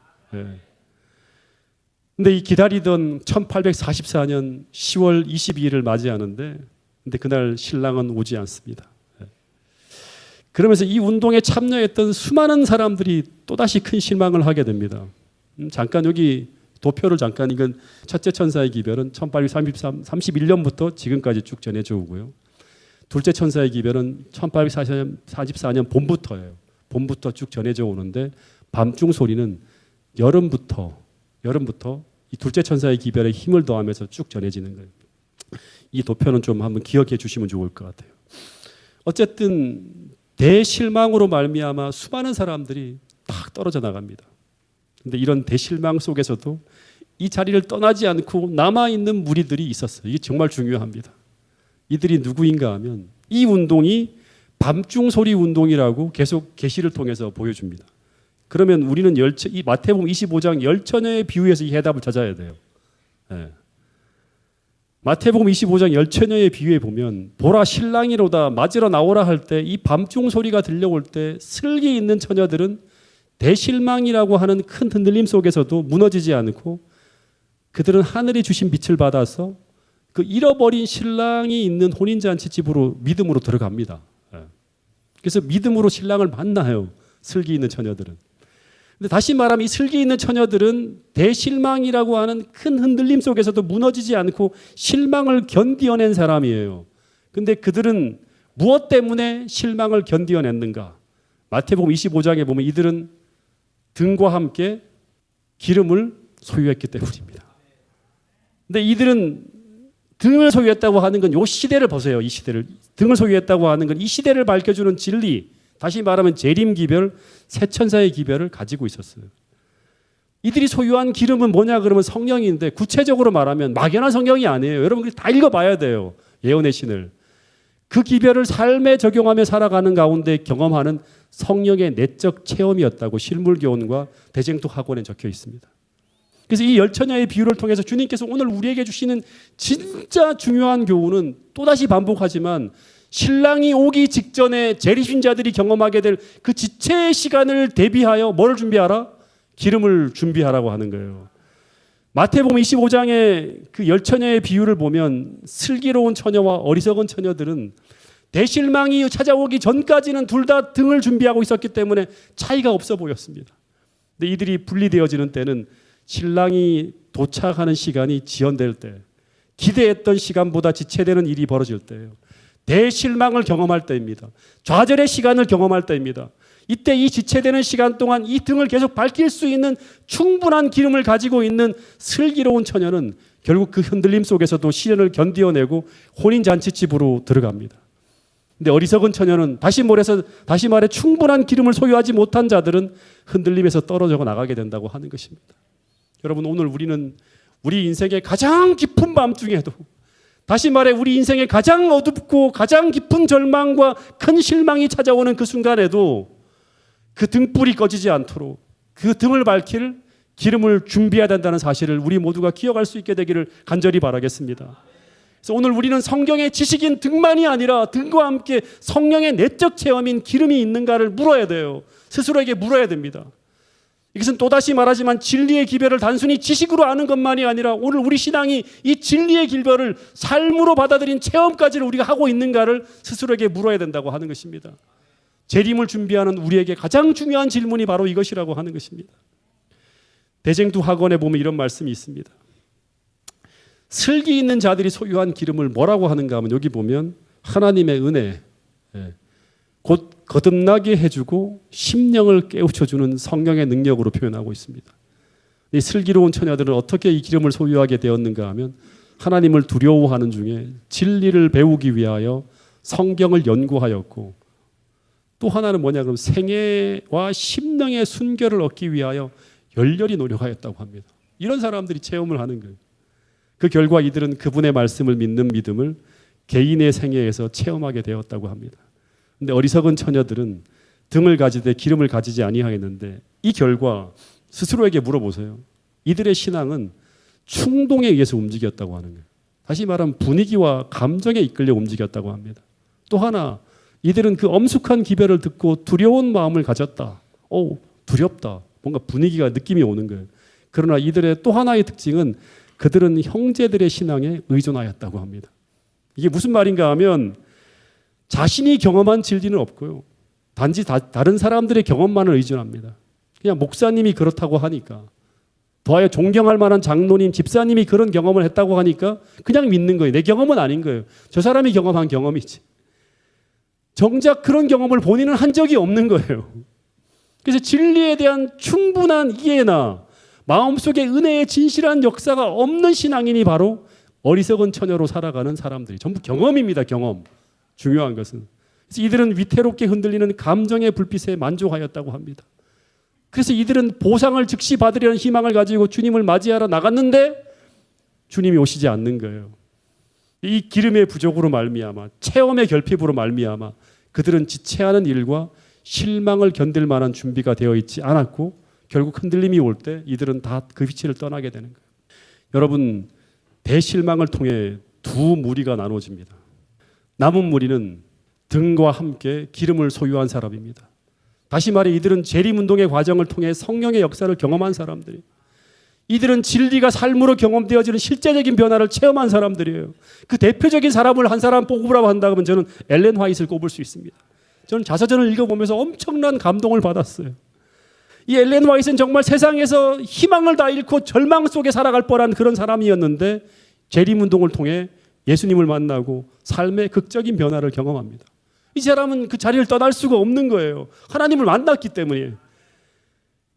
근데 이 기다리던 1844년 10월 22일을 맞이하는데 근데 그날 신랑은 오지 않습니다. 그러면서 이 운동에 참여했던 수많은 사람들이 또다시 큰 실망을 하게 됩니다. 잠깐 여기 도표를 잠깐 이건 첫째 천사의 기별은 1831년부터 지금까지 쭉 전해져 오고요. 둘째 천사의 기별은 1844년 봄부터 쭉 전해져 오는데 밤중 소리는 여름부터 이 둘째 천사의 기별에 힘을 더하면서 쭉 전해지는 거예요. 이 도표는 좀 한번 기억해 주시면 좋을 것 같아요. 어쨌든 대실망으로 말미암아 수많은 사람들이 딱 떨어져 나갑니다. 그런데 이런 대실망 속에서도 이 자리를 떠나지 않고 남아있는 무리들이 있었어요. 이게 정말 중요합니다. 이들이 누구인가 하면 이 운동이 밤중 소리 운동이라고 계속 계시를 통해서 보여줍니다. 그러면 우리는 이 마태복음 25장 열처녀의 비유에서 이 해답을 찾아야 돼요. 마태복음 25장 열처녀의 비유에 보면 보라 신랑이로다 맞으러 나오라 할 때 이 밤중 소리가 들려올 때 슬기 있는 처녀들은 대실망이라고 하는 큰 흔들림 속에서도 무너지지 않고 그들은 하늘이 주신 빛을 받아서 그 잃어버린 신랑이 있는 혼인잔치 집으로 믿음으로 들어갑니다. 그래서 믿음으로 신랑을 만나요. 슬기 있는 처녀들은. 근데 다시 말하면 이 슬기 있는 처녀들은 대실망이라고 하는 큰 흔들림 속에서도 무너지지 않고 실망을 견디어낸 사람이에요. 근데 그들은 무엇 때문에 실망을 견디어냈는가? 마태복음 25장에 보면 이들은 등과 함께 기름을 소유했기 때문입니다. 근데 이들은 등을 소유했다고 하는 건 이 시대를 보세요. 이 시대를. 등을 소유했다고 하는 건 이 시대를 밝혀주는 진리, 다시 말하면 재림 기별, 새 천사의 기별을 가지고 있었어요. 이들이 소유한 기름은 뭐냐 그러면 성령인데 구체적으로 말하면 막연한 성경이 아니에요. 여러분 다 읽어봐야 돼요. 예언의 신을. 그 기별을 삶에 적용하며 살아가는 가운데 경험하는 성령의 내적 체험이었다고 실물교훈과 대쟁독 학원에 적혀 있습니다. 그래서 이 열처녀의 비유를 통해서 주님께서 오늘 우리에게 주시는 진짜 중요한 교훈은 또다시 반복하지만 신랑이 오기 직전에 재림신자들이 경험하게 될 그 지체의 시간을 대비하여 뭘 준비하라? 기름을 준비하라고 하는 거예요. 마태복음 25장의 그 열처녀의 비유를 보면 슬기로운 처녀와 어리석은 처녀들은 대실망이 찾아오기 전까지는 둘 다 등을 준비하고 있었기 때문에 차이가 없어 보였습니다. 근데 이들이 분리되어지는 때는 신랑이 도착하는 시간이 지연될 때, 기대했던 시간보다 지체되는 일이 벌어질 때예요. 대실망을 경험할 때입니다. 좌절의 시간을 경험할 때입니다. 이때 이 지체되는 시간 동안 이 등을 계속 밝힐 수 있는 충분한 기름을 가지고 있는 슬기로운 처녀는 결국 그 흔들림 속에서도 시련을 견디어내고 혼인잔치집으로 들어갑니다. 근데 어리석은 처녀는 다시 말해 충분한 기름을 소유하지 못한 자들은 흔들림에서 떨어져 나가게 된다고 하는 것입니다. 여러분 오늘 우리는 우리 인생의 가장 깊은 밤중에도, 다시 말해 우리 인생의 가장 어둡고 가장 깊은 절망과 큰 실망이 찾아오는 그 순간에도 그 등불이 꺼지지 않도록 그 등을 밝힐 기름을 준비해야 된다는 사실을 우리 모두가 기억할 수 있게 되기를 간절히 바라겠습니다. 그래서 오늘 우리는 성경의 지식인 등만이 아니라 등과 함께 성령의 내적 체험인 기름이 있는가를 물어야 돼요. 스스로에게 물어야 됩니다. 이것은 또다시 말하지만 진리의 기별을 단순히 지식으로 아는 것만이 아니라 오늘 우리 신앙이 이 진리의 기별을 삶으로 받아들인 체험까지를 우리가 하고 있는가를 스스로에게 물어야 된다고 하는 것입니다. 재림을 준비하는 우리에게 가장 중요한 질문이 바로 이것이라고 하는 것입니다. 대쟁두 학원에 보면 이런 말씀이 있습니다. 슬기 있는 자들이 소유한 기름을 뭐라고 하는가 하면 여기 보면 하나님의 은혜, 곧 거듭나게 해주고 심령을 깨우쳐주는 성령의 능력으로 표현하고 있습니다. 이 슬기로운 처녀들은 어떻게 이 기름을 소유하게 되었는가 하면 하나님을 두려워하는 중에 진리를 배우기 위하여 성경을 연구하였고, 또 하나는 뭐냐 그러면 생애와 심령의 순결을 얻기 위하여 열렬히 노력하였다고 합니다. 이런 사람들이 체험을 하는 거예요. 그 결과 이들은 그분의 말씀을 믿는 믿음을 개인의 생애에서 체험하게 되었다고 합니다. 근데 어리석은 처녀들은 등을 가지되 기름을 가지지 아니하였는데 이 결과 스스로에게 물어보세요. 이들의 신앙은 충동에 의해서 움직였다고 하는 거예요. 다시 말하면 분위기와 감정에 이끌려 움직였다고 합니다. 또 하나, 이들은 그 엄숙한 기별을 듣고 두려운 마음을 가졌다. 두렵다. 뭔가 분위기가 느낌이 오는 거예요. 그러나 이들의 또 하나의 특징은 그들은 형제들의 신앙에 의존하였다고 합니다. 이게 무슨 말인가 하면 자신이 경험한 진리는 없고요. 단지 다른 사람들의 경험만을 의존합니다. 그냥 목사님이 그렇다고 하니까, 더하여 존경할 만한 장로님, 집사님이 그런 경험을 했다고 하니까 그냥 믿는 거예요. 내 경험은 아닌 거예요. 저 사람이 경험한 경험이지. 정작 그런 경험을 본인은 한 적이 없는 거예요. 그래서 진리에 대한 충분한 이해나 마음속에 은혜의 진실한 역사가 없는 신앙인이 바로 어리석은 처녀로 살아가는 사람들이 전부 경험입니다. 경험. 중요한 것은. 그래서 이들은 위태롭게 흔들리는 감정의 불빛에 만족하였다고 합니다. 그래서 이들은 보상을 즉시 받으려는 희망을 가지고 주님을 맞이하러 나갔는데 주님이 오시지 않는 거예요. 이 기름의 부족으로 말미암아, 체험의 결핍으로 말미암아 그들은 지체하는 일과 실망을 견딜 만한 준비가 되어 있지 않았고 결국 흔들림이 올 때 이들은 다 그 위치를 떠나게 되는 거예요. 여러분, 대실망을 통해 두 무리가 나눠집니다. 남은 무리는 등과 함께 기름을 소유한 사람입니다. 다시 말해 이들은 재림운동의 과정을 통해 성령의 역사를 경험한 사람들이, 이들은 진리가 삶으로 경험되어지는 실제적인 변화를 체험한 사람들이에요. 그 대표적인 사람을 한 사람 뽑으라고 한다면 저는 엘렌 화이트를 꼽을 수 있습니다. 저는 자서전을 읽어보면서 엄청난 감동을 받았어요. 이 엘렌 화이트는 정말 세상에서 희망을 다 잃고 절망 속에 살아갈 뻔한 그런 사람이었는데 재림운동을 통해 예수님을 만나고 삶의 극적인 변화를 경험합니다. 이 사람은 그 자리를 떠날 수가 없는 거예요. 하나님을 만났기 때문이에요.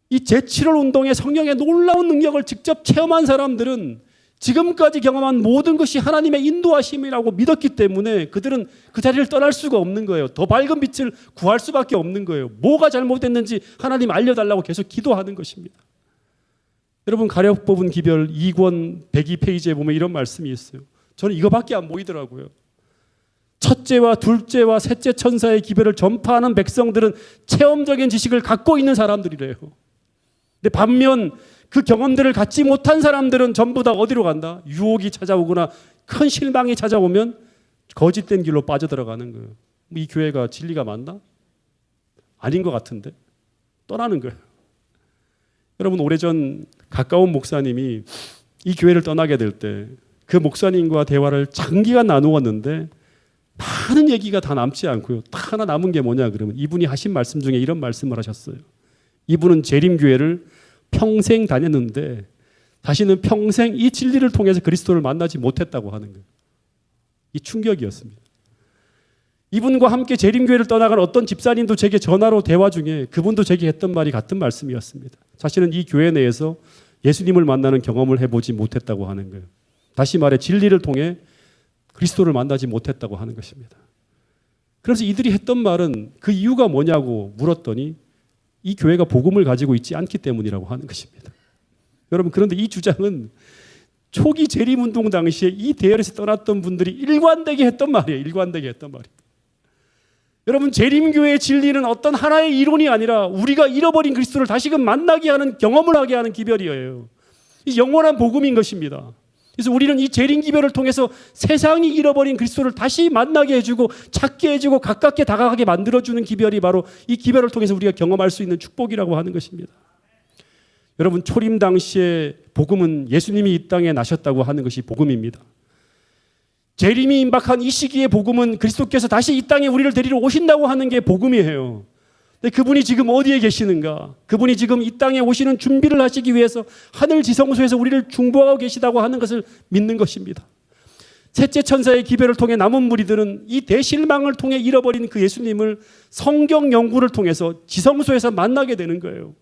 이 제7월 운동의 성령의 놀라운 능력을 직접 체험한 사람들은 지금까지 경험한 모든 것이 하나님의 인도하심이라고 믿었기 때문에 그들은 그 자리를 떠날 수가 없는 거예요. 더 밝은 빛을 구할 수밖에 없는 거예요. 뭐가 잘못됐는지 하나님 알려달라고 계속 기도하는 것입니다. 여러분, 가력 뽑은 기별 2권 102페이지에 보면 이런 말씀이 있어요. 저는 이거밖에 안 보이더라고요. 첫째와 둘째와 셋째 천사의 기별을 전파하는 백성들은 체험적인 지식을 갖고 있는 사람들이래요. 근데 반면 그 경험들을 갖지 못한 사람들은 전부 다 어디로 간다? 유혹이 찾아오거나 큰 실망이 찾아오면 거짓된 길로 빠져들어가는 거예요. 이 교회가 진리가 맞나? 아닌 것 같은데 떠나는 거예요. 여러분, 오래전 가까운 목사님이 이 교회를 떠나게 될 때 그 목사님과 대화를 장기간 나누었는데 많은 얘기가 다 남지 않고요. 딱 하나 남은 게 뭐냐 그러면 이분이 하신 말씀 중에 이런 말씀을 하셨어요. 이분은 재림교회를 평생 다녔는데 다시는 평생 이 진리를 통해서 그리스도를 만나지 못했다고 하는 거예요. 이 충격이었습니다. 이분과 함께 재림교회를 떠나간 어떤 집사님도 제게 전화로 대화 중에 그분도 제게 했던 말이 같은 말씀이었습니다. 자신은 이 교회 내에서 예수님을 만나는 경험을 해보지 못했다고 하는 거예요. 다시 말해 진리를 통해 그리스도를 만나지 못했다고 하는 것입니다. 그래서 이들이 했던 말은 그 이유가 뭐냐고 물었더니 이 교회가 복음을 가지고 있지 않기 때문이라고 하는 것입니다. 여러분, 그런데 이 주장은 초기 재림운동 당시에 이 대열에서 떠났던 분들이 일관되게 했던 말이에요. 일관되게 했던 말이에요. 여러분, 재림교회의 진리는 어떤 하나의 이론이 아니라 우리가 잃어버린 그리스도를 다시금 만나게 하는, 경험을 하게 하는 기별이에요. 이 영원한 복음인 것입니다. 그래서 우리는 이 재림기별을 통해서 세상이 잃어버린 그리스도를 다시 만나게 해주고 찾게 해주고 가깝게 다가가게 만들어주는 기별이 바로 이 기별을 통해서 우리가 경험할 수 있는 축복이라고 하는 것입니다. 여러분, 초림 당시에 복음은 예수님이 이 땅에 나셨다고 하는 것이 복음입니다. 재림이 임박한 이 시기의 복음은 그리스도께서 다시 이 땅에 우리를 데리러 오신다고 하는 게 복음이에요. 근데 그분이 지금 어디에 계시는가? 그분이 지금 이 땅에 오시는 준비를 하시기 위해서 하늘 지성소에서 우리를 중보하고 계시다고 하는 것을 믿는 것입니다. 셋째 천사의 기별을 통해 남은 무리들은 이 대실망을 통해 잃어버린 그 예수님을 성경 연구를 통해서 지성소에서 만나게 되는 거예요.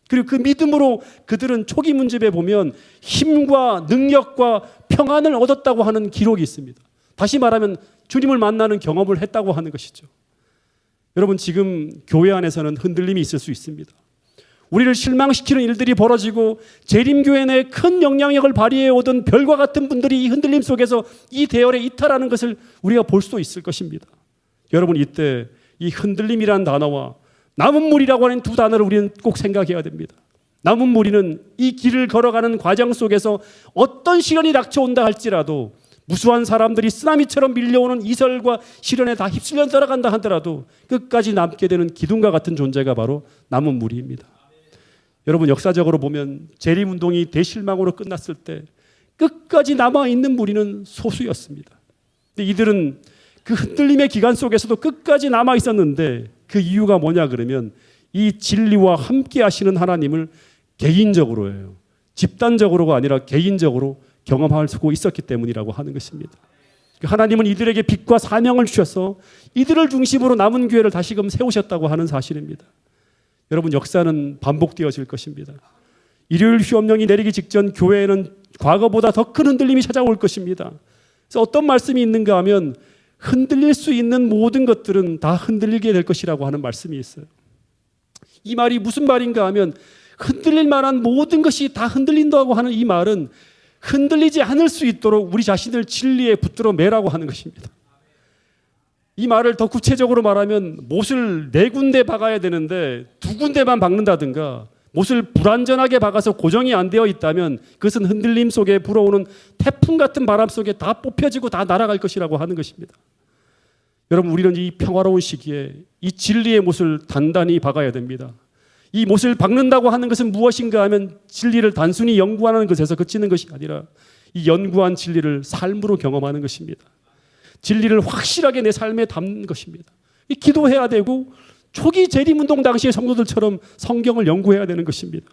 그리고 그 믿음으로 그들은 초기 문집에 보면 힘과 능력과 평안을 얻었다고 하는 기록이 있습니다. 다시 말하면 주님을 만나는 경험을 했다고 하는 것이죠. 여러분, 지금 교회 안에서는 흔들림이 있을 수 있습니다. 우리를 실망시키는 일들이 벌어지고 재림교회 내에 큰 영향력을 발휘해 오던 별과 같은 분들이 이 흔들림 속에서 이 대열에 이탈하는 것을 우리가 볼 수도 있을 것입니다. 여러분, 이때 이 흔들림이라는 단어와 남은 무리라고 하는 두 단어를 우리는 꼭 생각해야 됩니다. 남은 무리는 이 길을 걸어가는 과정 속에서 어떤 시련이 닥쳐온다 할지라도 무수한 사람들이 쓰나미처럼 밀려오는 이설과 시련에 다 휩쓸려 들어간다 하더라도 끝까지 남게 되는 기둥과 같은 존재가 바로 남은 무리입니다. 여러분, 역사적으로 보면 재림운동이 대실망으로 끝났을 때 끝까지 남아있는 무리는 소수였습니다. 근데 이들은 그 흔들림의 기간 속에서도 끝까지 남아있었는데 그 이유가 뭐냐 그러면 이 진리와 함께 하시는 하나님을 개인적으로예요. 집단적으로가 아니라 개인적으로 경험하고 있었기 때문이라고 하는 것입니다. 하나님은 이들에게 빛과 사명을 주셔서 이들을 중심으로 남은 교회를 다시금 세우셨다고 하는 사실입니다. 여러분, 역사는 반복되어질 것입니다. 일요일 휴업령이 내리기 직전 교회에는 과거보다 더 큰 흔들림이 찾아올 것입니다. 그래서 어떤 말씀이 있는가 하면 흔들릴 수 있는 모든 것들은 다 흔들리게 될 것이라고 하는 말씀이 있어요. 이 말이 무슨 말인가 하면 흔들릴 만한 모든 것이 다 흔들린다고 하는 이 말은 흔들리지 않을 수 있도록 우리 자신을 진리에 붙들어 매라고 하는 것입니다. 이 말을 더 구체적으로 말하면 못을 4군데 박아야 되는데 2군데만 박는다든가 못을 불완전하게 박아서 고정이 안 되어 있다면 그것은 흔들림 속에 불어오는 태풍 같은 바람 속에 다 뽑혀지고 다 날아갈 것이라고 하는 것입니다. 여러분, 우리는 이 평화로운 시기에 이 진리의 못을 단단히 박아야 됩니다. 이 못을 박는다고 하는 것은 무엇인가 하면 진리를 단순히 연구하는 것에서 그치는 것이 아니라 이 연구한 진리를 삶으로 경험하는 것입니다. 진리를 확실하게 내 삶에 담는 것입니다. 이 기도해야 되고 초기 재림운동 당시의 성도들처럼 성경을 연구해야 되는 것입니다.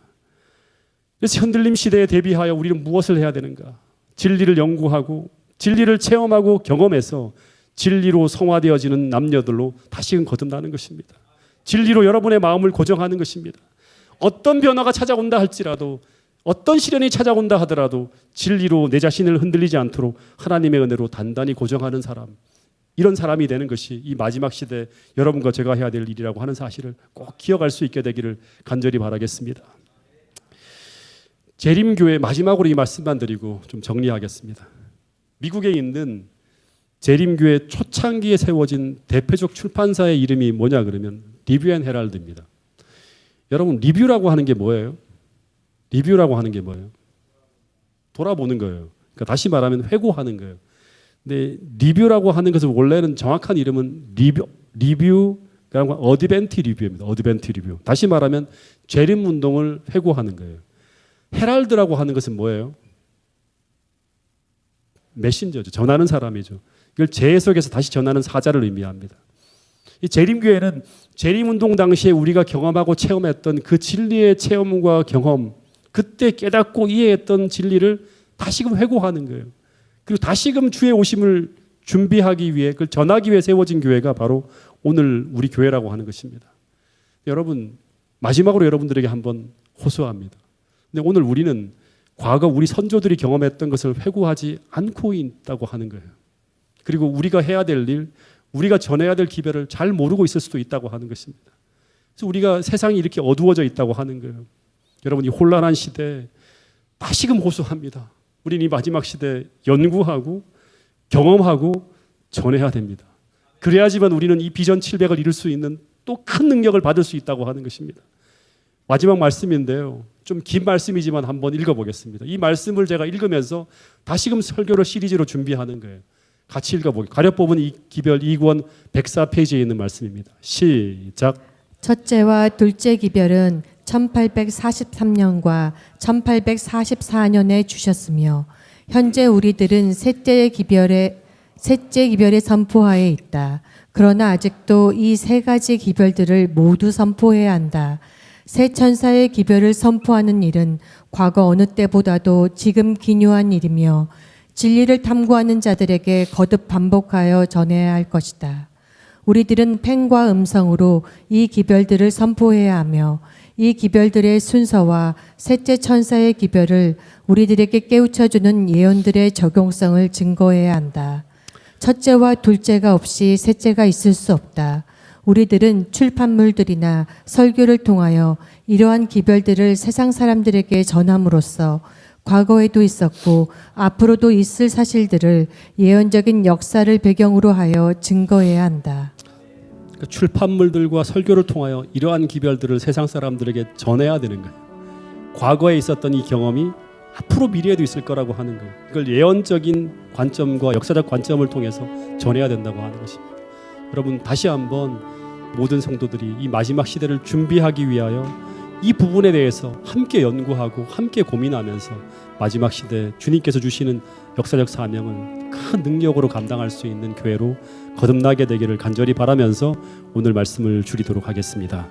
그래서 흔들림 시대에 대비하여 우리는 무엇을 해야 되는가? 진리를 연구하고 진리를 체험하고 경험해서 진리로 성화되어지는 남녀들로 다시금 거듭나는 것입니다. 진리로 여러분의 마음을 고정하는 것입니다. 어떤 변화가 찾아온다 할지라도 어떤 시련이 찾아온다 하더라도 진리로 내 자신을 흔들리지 않도록 하나님의 은혜로 단단히 고정하는 사람, 이런 사람이 되는 것이 이 마지막 시대 여러분과 제가 해야 될 일이라고 하는 사실을 꼭 기억할 수 있게 되기를 간절히 바라겠습니다. 재림교회 마지막으로 이 말씀만 드리고 좀 정리하겠습니다. 미국에 있는 재림교회 초창기에 세워진 대표적 출판사의 이름이 뭐냐 그러면 리뷰 앤 헤럴드입니다. 여러분, 리뷰라고 하는 게 뭐예요? 리뷰라고 하는 게 뭐예요? 돌아보는 거예요. 그러니까 다시 말하면 회고하는 거예요. 근데 리뷰라고 하는 것은 원래는 정확한 이름은 리뷰라고 어드벤티 리뷰입니다. 어드벤티 리뷰. 다시 말하면 재림 운동을 회고하는 거예요. 헤럴드라고 하는 것은 뭐예요? 메신저죠. 전하는 사람이죠. 이걸 재해석해서 다시 전하는 사자를 의미합니다. 이 재림교회는 재림운동 당시에 우리가 경험하고 체험했던 그 진리의 체험과 경험, 그때 깨닫고 이해했던 진리를 다시금 회고하는 거예요. 그리고 다시금 주의 오심을 준비하기 위해 그걸 전하기 위해 세워진 교회가 바로 오늘 우리 교회라고 하는 것입니다. 여러분, 마지막으로 여러분들에게 한번 호소합니다. 근데 오늘 우리는 과거 우리 선조들이 경험했던 것을 회고하지 않고 있다고 하는 거예요. 그리고 우리가 해야 될 일, 우리가 전해야 될 기별을 잘 모르고 있을 수도 있다고 하는 것입니다. 그래서 우리가 세상이 이렇게 어두워져 있다고 하는 거예요. 여러분, 이 혼란한 시대에 다시금 호소합니다. 우리는 이 마지막 시대에 연구하고 경험하고 전해야 됩니다. 그래야지만 우리는 이 비전 700을 이룰 수 있는 또 큰 능력을 받을 수 있다고 하는 것입니다. 마지막 말씀인데요. 좀 긴 말씀이지만 한번 읽어보겠습니다. 이 말씀을 제가 읽으면서 다시금 설교를 시리즈로 준비하는 거예요. 같이 읽어보겠습니다. 가려 뽑은 이 기별 2권 104페이지에 있는 말씀입니다. 시작. 첫째와 둘째 기별은 1843년과 1844년에 주셨으며 현재 우리들은 셋째 기별의 선포하에 있다. 그러나 아직도 이 세 가지 기별들을 모두 선포해야 한다. 새 천사의 기별을 선포하는 일은 과거 어느 때보다도 지금 기묘한 일이며 진리를 탐구하는 자들에게 거듭 반복하여 전해야 할 것이다. 우리들은 펜과 음성으로 이 기별들을 선포해야 하며 이 기별들의 순서와 셋째 천사의 기별을 우리들에게 깨우쳐주는 예언들의 적용성을 증거해야 한다. 첫째와 둘째가 없이 셋째가 있을 수 없다. 우리들은 출판물들이나 설교를 통하여 이러한 기별들을 세상 사람들에게 전함으로써 과거에도 있었고 앞으로도 있을 사실들을 예언적인 역사를 배경으로 하여 증거해야 한다. 그러니까 출판물들과 설교를 통하여 이러한 기별들을 세상 사람들에게 전해야 되는 거예요. 과거에 있었던 이 경험이 앞으로 미래에도 있을 거라고 하는 거예요. 이걸 예언적인 관점과 역사적 관점을 통해서 전해야 된다고 하는 것입니다. 여러분, 다시 한번 모든 성도들이 이 마지막 시대를 준비하기 위하여 이 부분에 대해서 함께 연구하고 함께 고민하면서 마지막 시대 주님께서 주시는 역사적 사명을 큰 능력으로 감당할 수 있는 교회로 거듭나게 되기를 간절히 바라면서 오늘 말씀을 줄이도록 하겠습니다.